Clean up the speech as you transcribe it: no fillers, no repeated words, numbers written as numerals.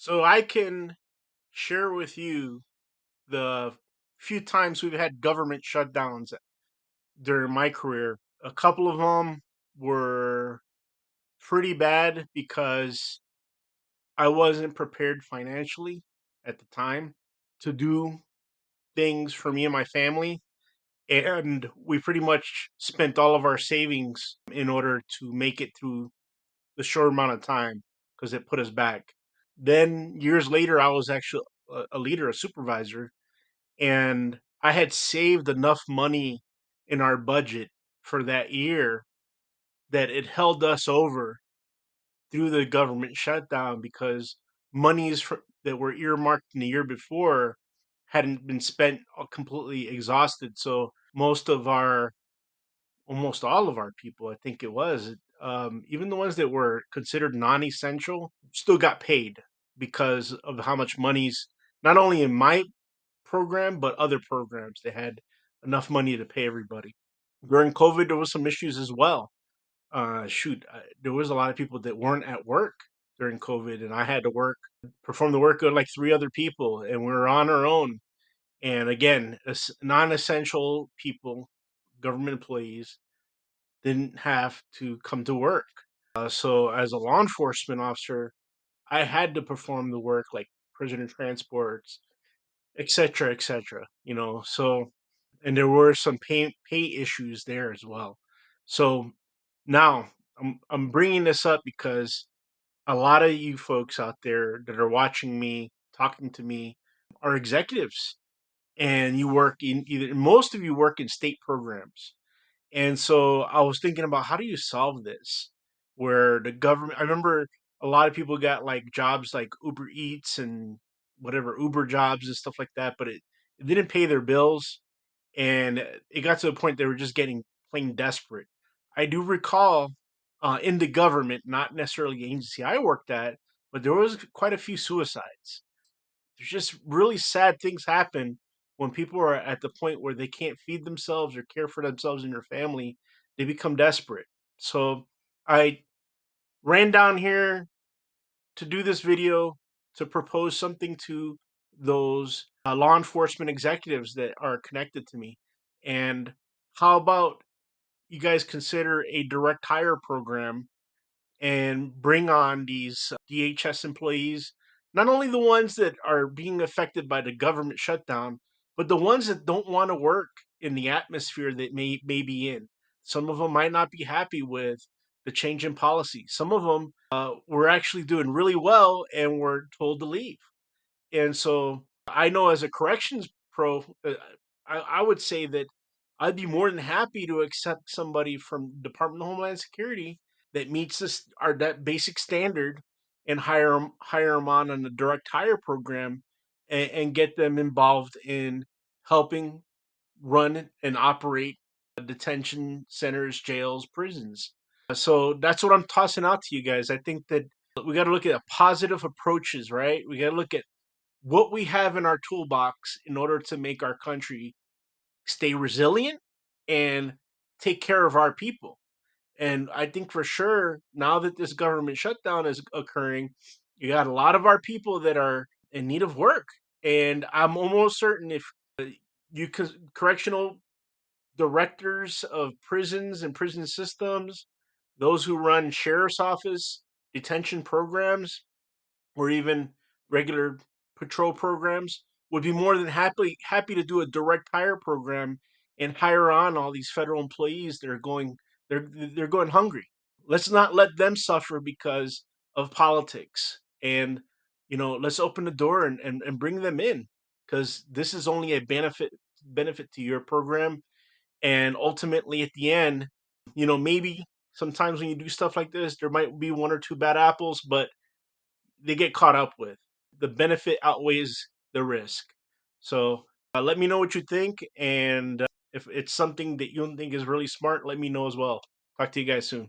So I can share with you the few times we've had government shutdowns during my career. A couple of them were pretty bad because I wasn't prepared financially at the time to do things for me and my family. And we pretty much spent all of our savings in order to make it through the short amount of time because it put us back. Then years later, I was actually a leader, a supervisor, and I had saved enough money in our budget for that year that it held us over through the government shutdown because that were earmarked in the year before hadn't been spent, completely exhausted. So almost all of our people, I think it was, even the ones that were considered non-essential, still got paid because of how much money's not only in my program but other programs. They had enough money to pay everybody. During COVID, there was some issues as well. There was a lot of people that weren't at work during COVID, and I had to perform the work of like three other people, and we were on our own. And again, non-essential people, government employees, didn't have to come to work. So as a law enforcement officer, I had to perform the work like prisoner transports, etc., etc. So and there were some pay issues there as well. So now I'm bringing this up because a lot of you folks out there that are watching me, talking to me, are executives, and you work in either most of you work in state programs. And so I was thinking about, how do you solve this? Where the government, I remember a lot of people got like jobs like Uber Eats and whatever Uber jobs and stuff like that, but it didn't pay their bills. And it got to a point they were just getting plain desperate. I do recall in the government, not necessarily the agency I worked at, but there was quite a few suicides. There's just really sad things happen when people are at the point where they can't feed themselves or care for themselves and their family. They become desperate. So I ran down here to do this video to propose something to those law enforcement executives that are connected to me. And how about you guys consider a direct hire program and bring on these DHS employees, not only the ones that are being affected by the government shutdown, but the ones that don't want to work in the atmosphere that may be in. Some of them might not be happy with the change in policy. Some of them were actually doing really well and were told to leave. And so I know as a corrections pro, I would say that I'd be more than happy to accept somebody from Department of Homeland Security that meets that basic standard and hire them on a direct hire program, and get them involved in helping run and operate detention centers, jails, prisons. So that's what I'm tossing out to you guys. I think that we got to look at positive approaches, right? We got to look at what we have in our toolbox in order to make our country stay resilient and take care of our people. And I think for sure, now that this government shutdown is occurring, you got a lot of our people that are in need of work. And I'm almost certain if correctional directors of prisons and prison systems, those who run sheriff's office detention programs, or even regular patrol programs, would be more than happy to do a direct hire program and hire on all these federal employees that are they're going hungry. Let's not let them suffer because of politics. And let's open the door and bring them in, because this is only a benefit to your program. And ultimately at the end, maybe sometimes when you do stuff like this, there might be one or two bad apples, but they get caught up with. The benefit outweighs the risk. So let me know what you think, and if it's something that you don't think is really smart, let me know as well. Talk to you guys soon.